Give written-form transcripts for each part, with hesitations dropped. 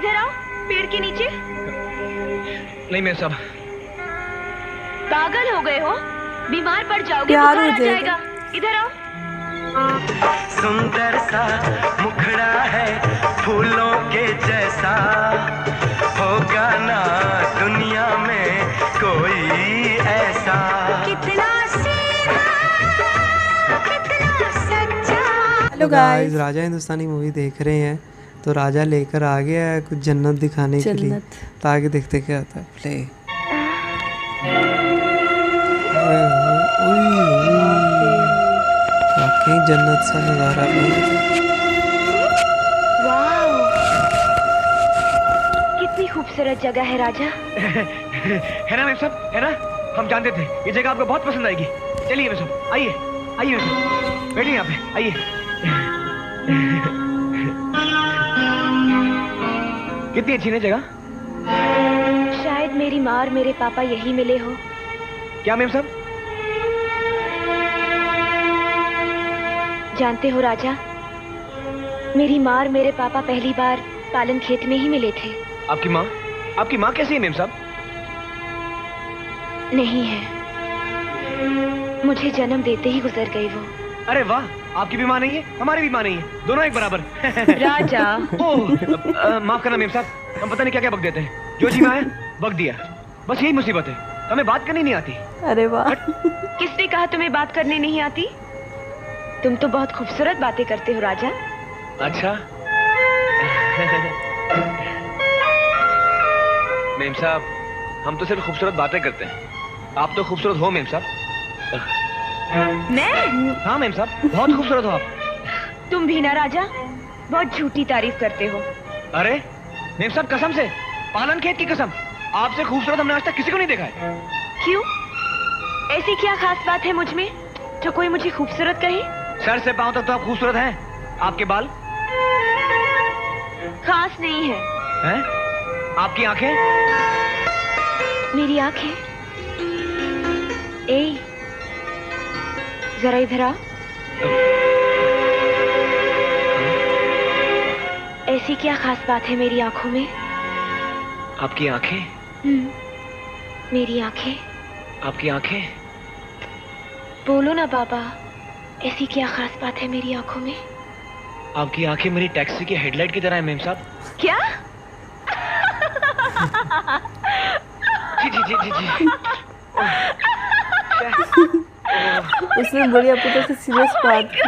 इधर आओ, पेड़ के नीचे। नहीं मेम साहब। पागल हो गए हो? बीमार पड़ जाओगे, बुखार आ जाएगा। इधर आओ। सुंदर सा मुखड़ा है फूलों के जैसा, होगा ना दुनिया में कोई ऐसा। कितना सीधा, कितना सच्चा। Hello guys, Raja Hindustani movie देख रहे हैं तो राजा लेकर आ गया है कुछ जन्नत दिखाने के लिए। तो आगे देखते क्या होता है। प्ले। वाकई जन्नत सा नजारा है। वाह, कितनी खूबसूरत जगह है राजा। है ना मेम साहब, है ना? हम जानते थे ये जगह आपको बहुत पसंद आएगी। चलिए मेम साहब, आइए आइए मेम साहब, बैठिए यहाँ पे, आइए। कितनी अच्छी है जगह। शायद मेरी माँ और मेरे पापा यही मिले हो। क्या मेम साहब? जानते हो राजा, मेरी माँ और मेरे पापा पहली बार पालन खेत में ही मिले थे। आपकी माँ कैसी है मेम साहब? नहीं है, मुझे जन्म देते ही गुजर गई वो। अरे वाह, आपकी भी माँ नहीं है, हमारी भी माँ नहीं है, दोनों एक बराबर। राजा। ओह, माफ करना मेम साहब, हम पता नहीं क्या क्या बक देते हैं। जो जी में आया बक दिया, बस यही मुसीबत है, हमें बात करनी नहीं आती। अरे वाह। किसने कहा तुम्हें बात करनी नहीं आती? तुम तो बहुत खूबसूरत बातें करते हो राजा। अच्छा। मेम साहब, हम तो सिर्फ खूबसूरत बातें करते हैं, आप तो खूबसूरत हो मेम साहब। मैं? हाँ मेम साहब, बहुत खूबसूरत हो आप। तुम भी ना राजा, बहुत झूठी तारीफ करते हो। अरे मेम साहब, कसम से, पालन खेत की कसम, आपसे खूबसूरत हमने आज तक किसी को नहीं देखा है। क्यों? ऐसी क्या खास बात है मुझ में जो कोई मुझे खूबसूरत कहे? सर से पांव तक तो आप खूबसूरत हैं। आपके बाल खास नहीं है। हैं? आपकी आंखें? मेरी आंखें? ए, जरा इधर आ। ऐसी क्या खास बात है मेरी आंखों में? आपकी आंखें? मेरी आंखें। आपकी आंखें? बोलो ना बाबा, ऐसी क्या खास बात है मेरी आंखों में? आपकी आंखें मेरी टैक्सी की हेडलाइट की तरह है मेम साहब। क्या? जी जी जी जी जी। उसने बड़ी अपने से सीरियस बात की।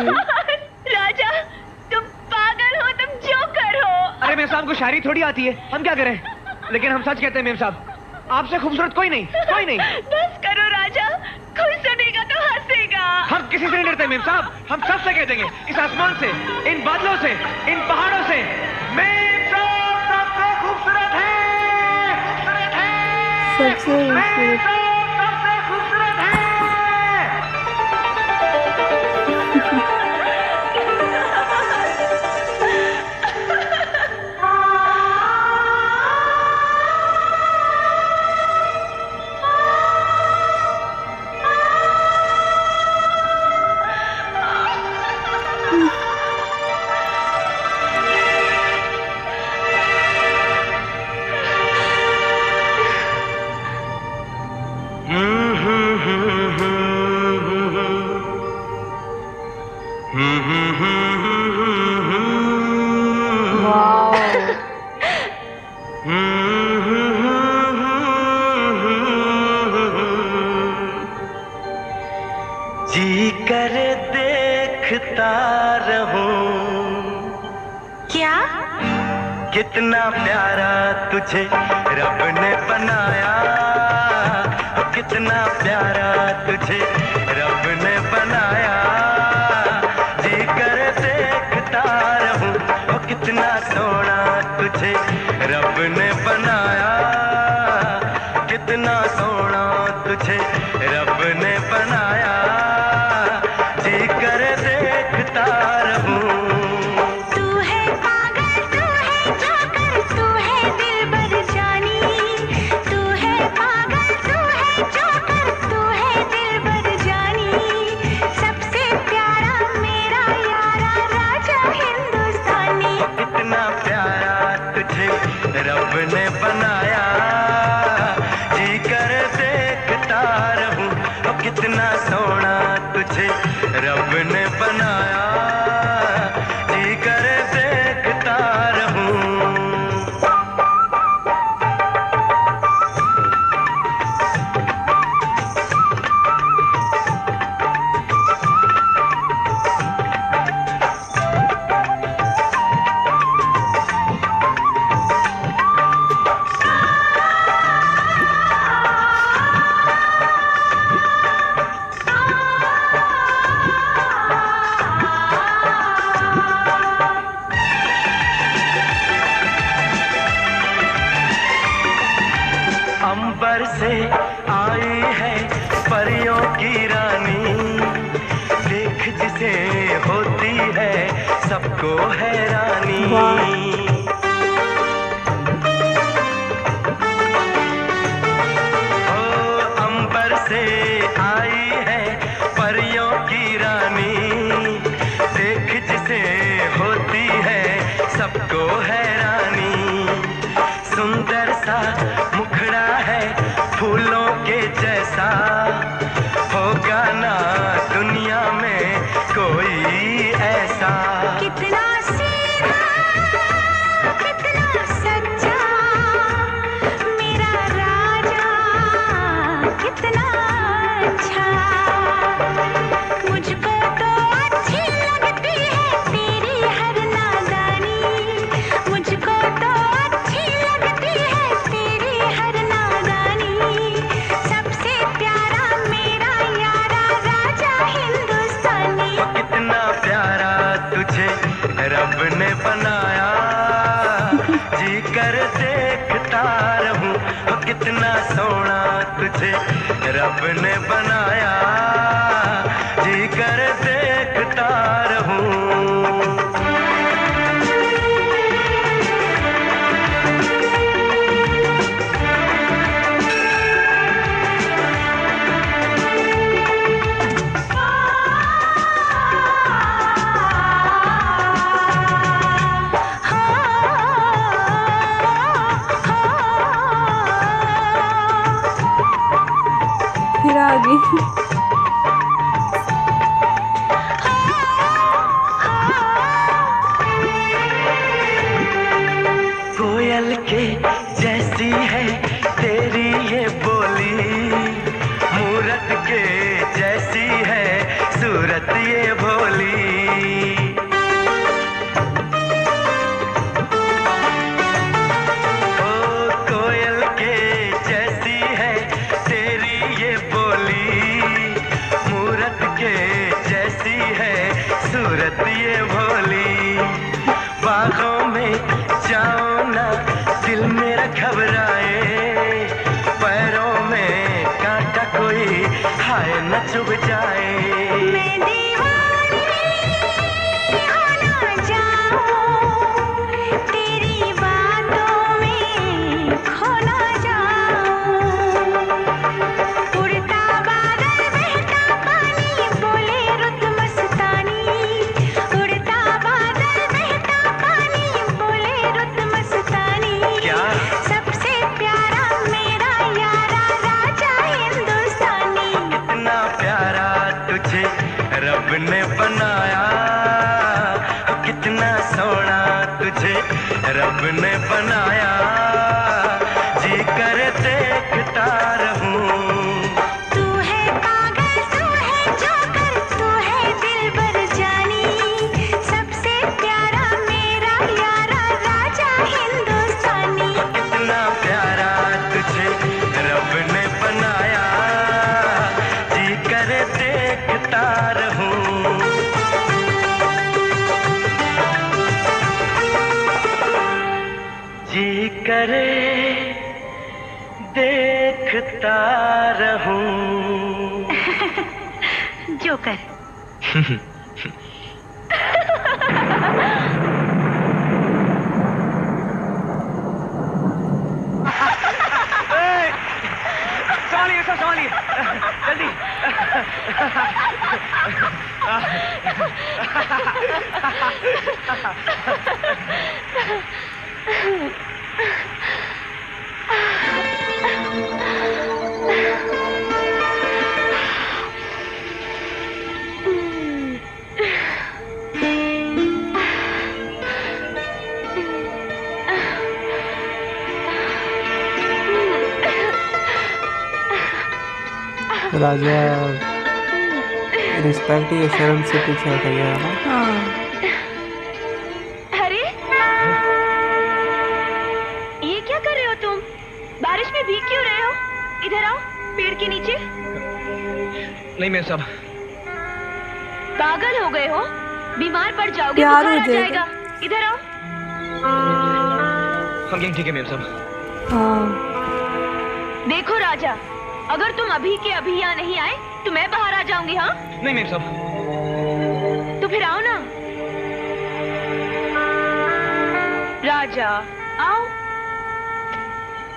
राजा, तुम पागल हो, तुम जोकर हो। अरे मेम साहब को शायरी थोड़ी आती है, हम क्या करें? लेकिन हम सच कहते हैं मेम साहब, आपसे खूबसूरत कोई नहीं, कोई नहीं। बस करो राजा, कोई सुनेगा तो हंसेगा। हम किसी से नहीं डरते मेम साहब, हम सबसे कह देंगे, इस आसमान से, इन बादलों से, इन पहाड़ों से, मेम साहब सबसे खूबसूरत है, खूबसूरत है, सबसे मेम साहब सबसे खूबसूरत है। जी कर देखता रहूं, क्या? कितना प्यारा तुझे रब ने बनाया, कितना प्यारा तुझे रब ने बनाया। जी कर देखता रहूं, कितना सोना तुझे रब ने बनाया, कितना सोना तुझे रब ने बनाया। जी कर देखता रहूं। तू है पागल, तू है जोकर, तू है दिलबर जानी। तू है पागल, तू है जोकर, तू है दिलबर जानी। तुझे रब ने बनाया, जी करे देखता रहूं। अंबर से आई है परियों की रानी, देख जिसे होती है सबको हैरानी। ओ अंबर से आई है परियों की रानी, देख जिसे होती है सबको हैरानी। सुंदर सा मुखड़ा है फूलों के जैसा, होगा ना दुनिया में कोई ऐसा। कितना सीधा, कितना सच्चा, मेरा राजा कितना अच्छा। मुझको तो अच्छी लगती है तेरी हर नादानी, मुझको तो अच्छी लगती है तेरी हर नादानी। सबसे प्यारा मेरा यारा राजा हिंदुस्तानी। कितना प्यारा तुझे रब ने बनाया, जी कर देखता रहूं। कितना सोना तुझे रब ने बनाया, जी कर देखता रहूं। फिर आ गई। कोयल के जैसी है तेरी ये बोली, मूरत के जैसी है सूरत ये भोली। ओ कोयल के जैसी है तेरी ये बोली, मूरत के जैसी है सूरत ये भोली। बागों में जाओ ना दिल मेरा घबराए, पैरों में कांटा कोई हाय न चुभ जाए। मैं दीवानी हो ना जाऊं, तेरी बातों में खो ना जाऊं। उड़ता बादल बहता पानी बोले रुत मस्तानी, उड़ता बादल बहता पानी बोले रुत मस्तानी। क्या? सबसे प्यारा मेरा यारा राजा हिंदुस्तानी। कितना प्यारा तुझे रब ने बनाया, कितना सोना तुझे रब ने बनाया, जी कर देखता रहूं। तू है पागल, तू है जोकर, तू है दिलबर जानी। सबसे प्यारा मेरा यारा राजा हिंदुस्तानी। कितना प्यारा तुझे रब ने बनाया, जी कर देखता रहूं। जी करे देखता रहूं। जोकर। संभालिए सब, संभालिए जल्दी। राजा रिस्पेक्ट या शर्म से पीछे हट गया ना। हाँ अरे ये क्या कर रहे हो तुम? बारिश में भीग क्यों रहे हो? इधर आओ, पेड़ के नीचे। नहीं मेम साहब। पागल हो गए हो? बीमार पड़ जाओगे, प्यार बुखार हो आ जाएगा। जाएगा। इधर आओ। हम यहीं ठीक है मेम साहब। हाँ देखो राजा, अगर तुम अभी के अभी यहाँ नहीं आए तो मैं बाहर आ जाऊंगी। हाँ नहीं मेम साहब। तो फिर आओ ना राजा, आओ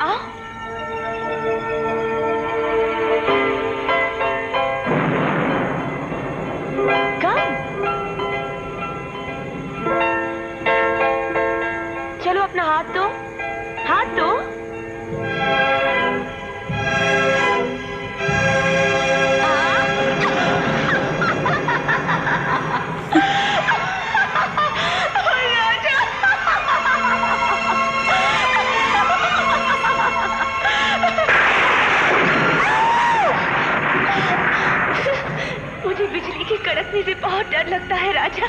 आओ। कम चलो, अपना हाथ दो, हाथ दो। मुझे बिजली की कड़कने से बहुत डर लगता है राजा।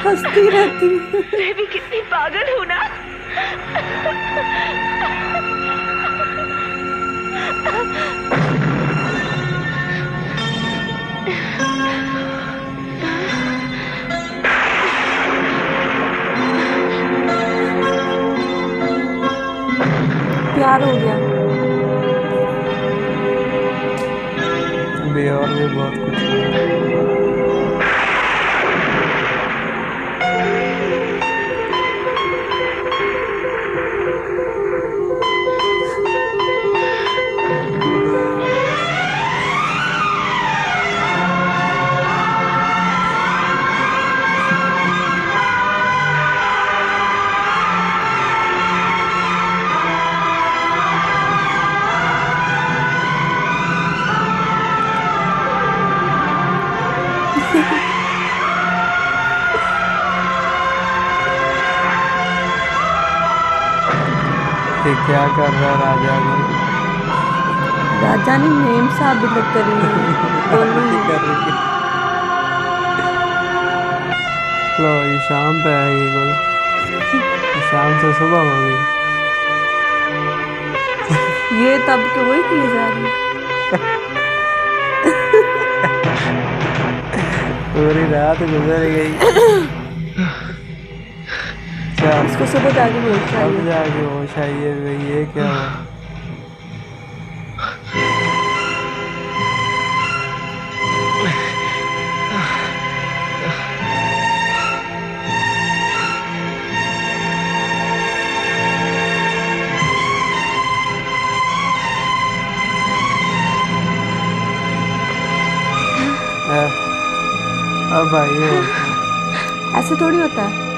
हंसती रहती है। मैं भी कितनी पागल हूँ ना। प्यार हो गया। अभी और भी बहुत कुछ है। ये क्या कर रहा है राजा को? राजा ने मेम साहब भी लग कर रही है दोनों ही। कर रही है। लो ये शाम पे आएगी कोई, शाम से सुबह हो गई। ये तब के वही किए जा रही है। पूरी रात गुजर गई। अच्छा इसको सुबह जाके होश अब चाहिए। जाके होश आई है भाई, ये क्या हुआ? अब आई है होश में। ऐसे थोड़ी होता है।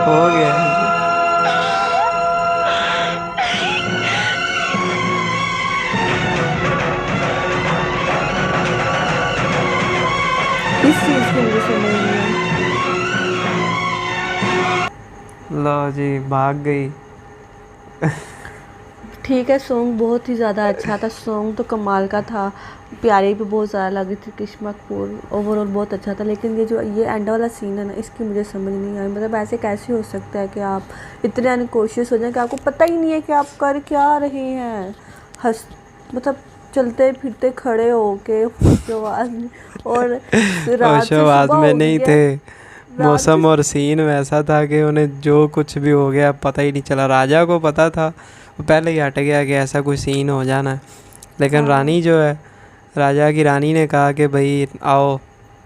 हो गया। इस चीज की मुझे समझ नहीं आई। लो जी भाग गई। ठीक है, सॉन्ग बहुत ही ज़्यादा अच्छा था। सॉन्ग तो कमाल का था, प्यारी भी बहुत ज़्यादा लगी थी। करिश्मा कपूर ओवरऑल बहुत अच्छा था। लेकिन ये जो ये एंड वाला सीन है ना, इसकी मुझे समझ नहीं आई। मतलब ऐसे कैसे हो सकता है कि आप इतने अनकॉन्शियस हो जाए कि आपको पता ही नहीं है कि आप कर क्या रहे हैं। मतलब चलते फिरते खड़े होके होशोवास में, और रात से होशोवास सुबह में हो नहीं गया। थे। मौसम और सीन वैसा था कि उन्हें जो कुछ भी हो गया पता ही नहीं चला। राजा को पता था, वो पहले ही हट गया कि ऐसा कोई सीन हो जाना है। लेकिन रानी जो है, राजा की रानी ने कहा कि भाई आओ,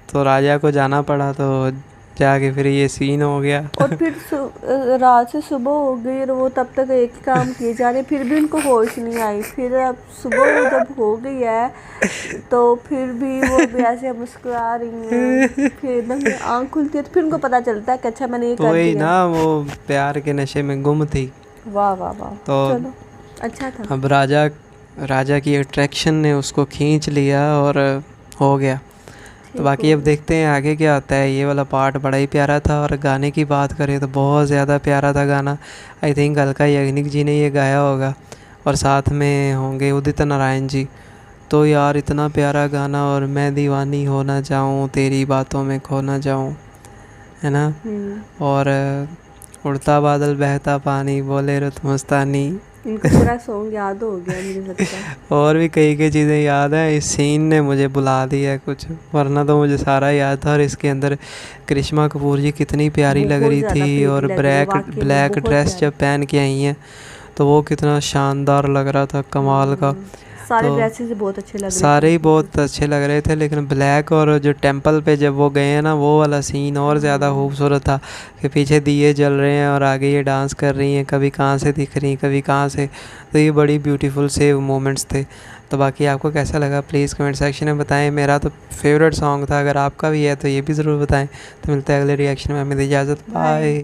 तो राजा को जाना पड़ा। तो जाके फिर ये सीन हो गया। और फिर रात से सुबह हो गई और वो तब तक एक ही काम किए जा रहे, फिर भी उनको होश नहीं आई। फिर अब सुबह जब हो गई है तो फिर भी वो भी ऐसे मुस्कुरा रही हैं। फिर एकदम से आँख खुलती है तो फिर उनको पता चलता है कि अच्छा मैंने ये कर वही दिया। ना, वो प्यार के नशे में गुम थी। वाह वाह वाह। तो चलो अच्छा था। अब राजा की अट्रैक्शन ने उसको खींच लिया और हो गया। तो बाकी अब देखते हैं आगे क्या होता है। ये वाला पार्ट बड़ा ही प्यारा था। और गाने की बात करें तो बहुत ज़्यादा प्यारा था गाना। आई थिंक अलका याग्निक जी ने ये गाया होगा और साथ में होंगे उदित नारायण जी। तो यार इतना प्यारा गाना। और मैं दीवानी हो ना जाऊँ, तेरी बातों में खो ना जाऊँ, है ना। और उड़ता बादल बहता पानी, बोले रुत मस्तानी। इनको पूरा सॉन्ग याद हो गया मुझे लगता है। और भी कई कई चीज़ें याद हैं। इस सीन ने मुझे बुला दिया है कुछ, वरना तो मुझे सारा याद था। और इसके अंदर करिश्मा कपूर जी कितनी प्यारी लग बहुत रही ज़्यादा थी। प्यारी और लग रही है, ब्लैक वाकई में ब्लैक बहुत ड्रेस प्यारी। जब पहन के आई हैं तो वो कितना शानदार लग रहा था, कमाल का। सारे तो ड्रेसेस बहुत अच्छे लग रहे सारे ही थे। बहुत अच्छे लग रहे थे। लेकिन ब्लैक और जो टेंपल पे जब वो गए हैं ना, वो वाला सीन और ज़्यादा खूबसूरत था कि पीछे दिए जल रहे हैं और आगे ये डांस कर रही हैं, कभी कहाँ से दिख रही हैं, कभी कहाँ से। तो ये बड़ी ब्यूटीफुल से मोमेंट्स थे। तो बाकी आपको कैसा लगा प्लीज़ कमेंट सेक्शन में बताएं। मेरा तो फेवरेट सॉन्ग था। अगर आपका भी है तो ये भी ज़रूर बताएं। तो मिलते हैं अगले रिएक्शन में। हमें दीजिए इजाज़त, बाय।